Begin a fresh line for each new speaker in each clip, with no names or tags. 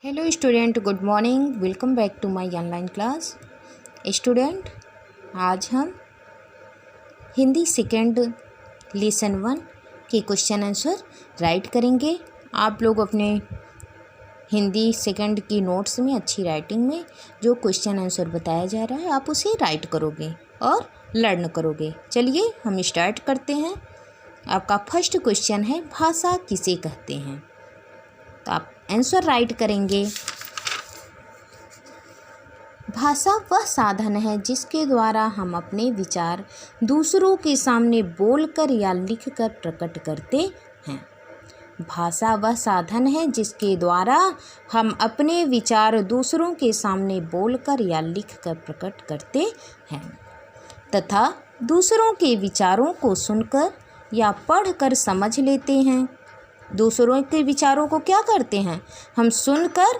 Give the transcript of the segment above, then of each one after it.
Hello student, good morning. Welcome back to my online class. Student, आज हम Hindi second lesson 1 के question answer right करेंगे। आप लोग अपने हिंदी सेकेंड की नोट्स में अच्छी राइटिंग में जो क्वेश्चन आंसर बताया जा रहा है आप उसे राइट करोगे और लर्न करोगे। चलिए हम स्टार्ट करते हैं। आपका फर्स्ट क्वेश्चन है, भाषा किसे कहते हैं? तो आप आंसर राइट करेंगे। भाषा वह साधन है जिसके द्वारा हम अपने विचार दूसरों के सामने बोलकर या लिखकर प्रकट करते हैं। भाषा वह साधन है जिसके द्वारा हम अपने विचार दूसरों के सामने बोलकर या लिखकर प्रकट करते हैं तथा दूसरों के विचारों को सुनकर या पढ़कर समझ लेते हैं। दूसरों के विचारों को क्या करते हैं? हम सुनकर,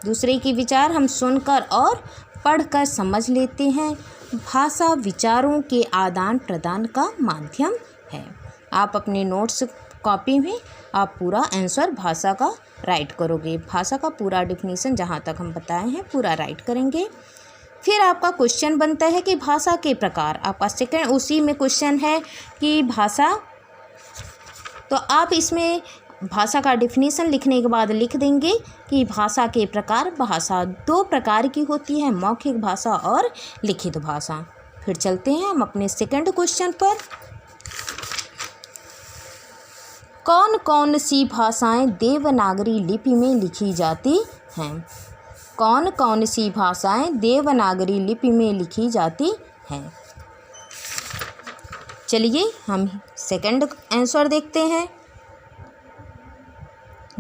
दूसरे के विचार हम सुनकर और पढ़कर समझ लेते हैं। भाषा विचारों के आदान प्रदान का माध्यम है। आप अपने नोट्स कॉपी में आप पूरा आंसर भाषा का राइट करोगे। भाषा का पूरा डिफिनीशन जहाँ तक हम बताए हैं पूरा राइट करेंगे। फिर आपका क्वेश्चन बनता है कि भाषा के प्रकार। आपका सेकंड उसी में क्वेश्चन है कि भाषा, तो आप इसमें भाषा का डिफिनीशन लिखने के बाद लिख देंगे कि भाषा के प्रकार। भाषा 2 प्रकार की होती है, मौखिक भाषा और लिखित भाषा। फिर चलते हैं हम अपने सेकंड क्वेश्चन पर। कौन कौन सी भाषाएं देवनागरी लिपि में लिखी जाती हैं? कौन कौन सी भाषाएं देवनागरी लिपि में लिखी जाती हैं? चलिए हम सेकंड आंसर देखते हैं।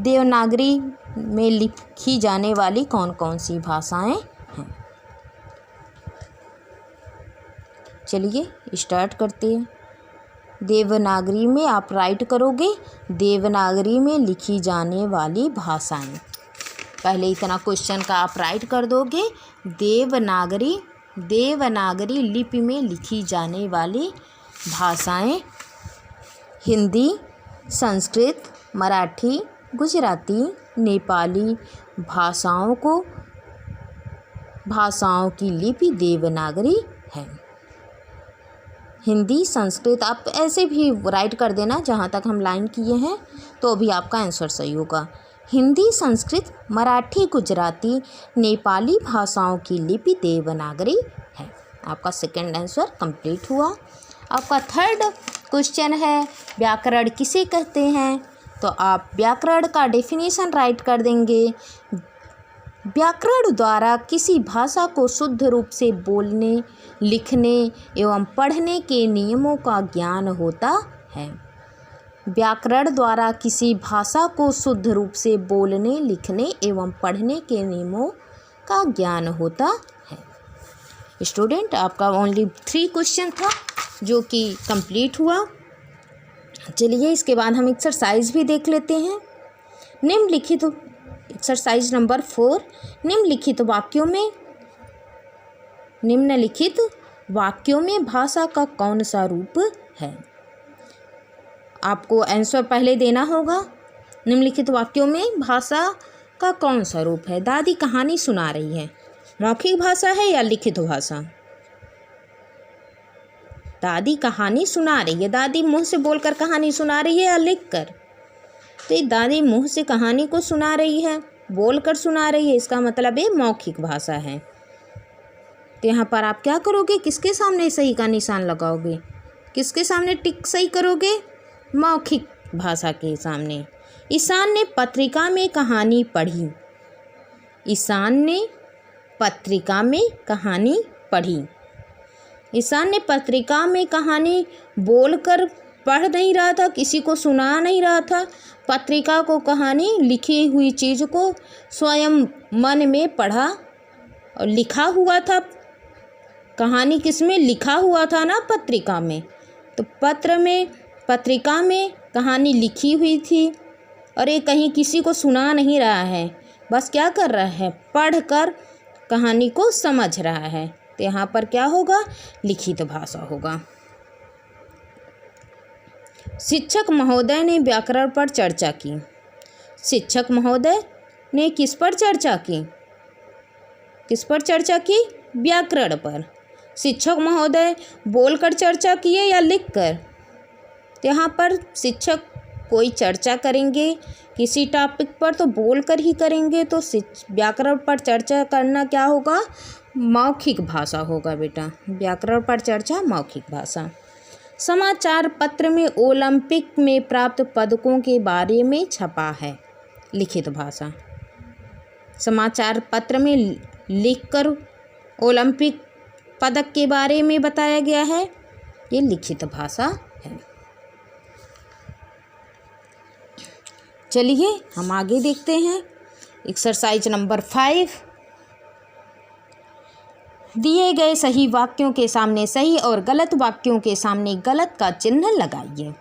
देवनागरी में लिखी जाने वाली कौन कौन सी भाषाएं हैं? चलिए स्टार्ट करते हैं। देवनागरी में आप राइट करोगे देवनागरी में लिखी जाने वाली भाषाएं। पहले इतना क्वेश्चन का आप राइट कर दोगे। देवनागरी लिपि में लिखी जाने वाली भाषाएं हिंदी, संस्कृत, मराठी, गुजराती, नेपाली भाषाओं की लिपि देवनागरी है। हिंदी, संस्कृत आप ऐसे भी राइट कर देना जहाँ तक हम लाइन किए हैं तो भी आपका आंसर सही होगा। हिंदी, संस्कृत, मराठी, गुजराती, नेपाली भाषाओं की लिपि देवनागरी है। आपका सेकंड आंसर कंप्लीट हुआ। आपका थर्ड क्वेश्चन है, व्याकरण किसे कहते हैं? तो आप व्याकरण का डेफिनेशन राइट कर देंगे। व्याकरण द्वारा किसी भाषा को शुद्ध रूप से बोलने, लिखने एवं पढ़ने के नियमों का ज्ञान होता है। व्याकरण द्वारा किसी भाषा को शुद्ध रूप से बोलने, लिखने एवं पढ़ने के नियमों का ज्ञान होता है। स्टूडेंट, आपका ओनली 3 क्वेश्चन था जो कि कंप्लीट हुआ। चलिए इसके बाद हम एक्सरसाइज भी देख लेते हैं। निम्नलिखित एक्सरसाइज नंबर 4, निम्नलिखित वाक्यों में भाषा का कौन सा रूप है? आपको आंसर पहले देना होगा। निम्नलिखित वाक्यों में भाषा का कौन सा रूप है? दादी कहानी सुना रही है, मौखिक भाषा है या लिखित भाषा? दादी कहानी सुना रही है। दादी मुंह से बोलकर कहानी सुना रही है या लिखकर? तो ये दादी मुंह से कहानी को सुना रही है, बोलकर सुना रही है, इसका मतलब ये मौखिक भाषा है। तो यहाँ पर आप क्या करोगे? किसके सामने सही का निशान लगाओगे? किसके सामने टिक सही करोगे? मौखिक भाषा के सामने। ईशान ने पत्रिका में कहानी पढ़ी। ईशान ने पत्रिका में कहानी पढ़ी। ईशान ने पत्रिका में कहानी बोलकर पढ़ नहीं रहा था, किसी को सुना नहीं रहा था। पत्रिका को, कहानी लिखी हुई चीज़ को स्वयं मन में पढ़ा और लिखा हुआ था। कहानी किस में लिखा हुआ था ना? पत्रिका में। तो पत्रिका में कहानी लिखी हुई थी और ये कहीं किसी को सुना नहीं रहा है, बस क्या कर रहा है? पढ़कर कहानी को समझ रहा है। तो यहाँ पर क्या होगा? लिखित भाषा होगा। शिक्षक महोदय ने व्याकरण पर चर्चा की। शिक्षक महोदय ने किस पर चर्चा की? किस पर चर्चा की? व्याकरण पर। शिक्षक महोदय बोलकर चर्चा किए या लिखकर? यहाँ पर शिक्षक कोई चर्चा करेंगे किसी टॉपिक पर तो बोलकर ही करेंगे, तो व्याकरण पर चर्चा करना क्या होगा? मौखिक भाषा होगा बेटा। व्याकरण पर चर्चा मौखिक भाषा। समाचार पत्र में ओलंपिक में प्राप्त पदकों के बारे में छपा है, लिखित भाषा। समाचार पत्र में लिखकर ओलंपिक पदक के बारे में बताया गया है, ये लिखित भाषा है। चलिए हम आगे देखते हैं। Exercise number 5। दिए गए सही वाक्यों के सामने सही और गलत वाक्यों के सामने गलत का चिन्ह लगाइए।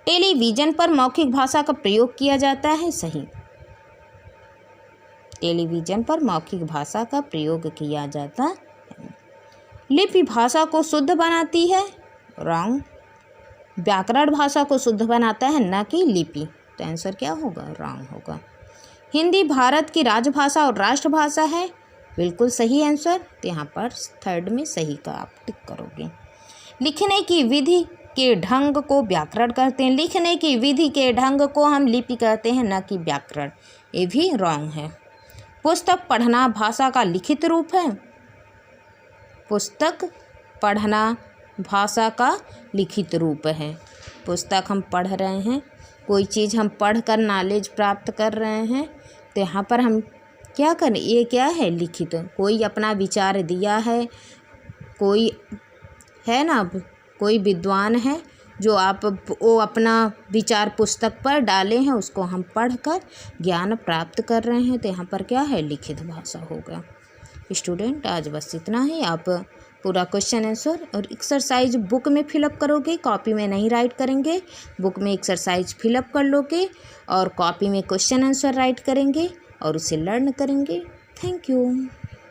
टेलीविज़न पर मौखिक भाषा का प्रयोग किया जाता है, सही। टेलीविज़न पर मौखिक भाषा का प्रयोग किया जाता है। लिपि भाषा को शुद्ध बनाती है, रॉन्ग। व्याकरण भाषा को शुद्ध बनाता है, न कि लिपि, तो आंसर क्या होगा? रॉन्ग होगा। हिंदी भारत की राजभाषा और राष्ट्रभाषा है, बिल्कुल सही आंसर। तो यहाँ पर थर्ड में सही का आप टिक करोगे। लिखने की विधि के ढंग को व्याकरण कहते हैं। लिखने की विधि के ढंग को हम लिपि कहते हैं, न कि व्याकरण, ये भी रॉन्ग है। पुस्तक पढ़ना भाषा का लिखित रूप है। पुस्तक पढ़ना भाषा का लिखित रूप है। पुस्तक हम पढ़ रहे हैं, कोई चीज़ हम पढ़कर नॉलेज प्राप्त कर रहे हैं, तो यहाँ पर हम क्या करें? ये क्या है? लिखित। कोई अपना विचार दिया है, कोई है ना, कोई विद्वान है जो वो अपना विचार पुस्तक पर डाले हैं, उसको हम पढ़कर ज्ञान प्राप्त कर रहे हैं, तो यहाँ पर क्या है? लिखित भाषा होगा। स्टूडेंट आज बस इतना ही। आप पूरा क्वेश्चन आंसर और एक्सरसाइज बुक में फिलअप करोगे, कॉपी में नहीं राइट करेंगे। बुक में एक्सरसाइज फिलअप कर लोगे और कॉपी में क्वेश्चन आंसर राइट करेंगे और उसे लर्न करेंगे। Thank you.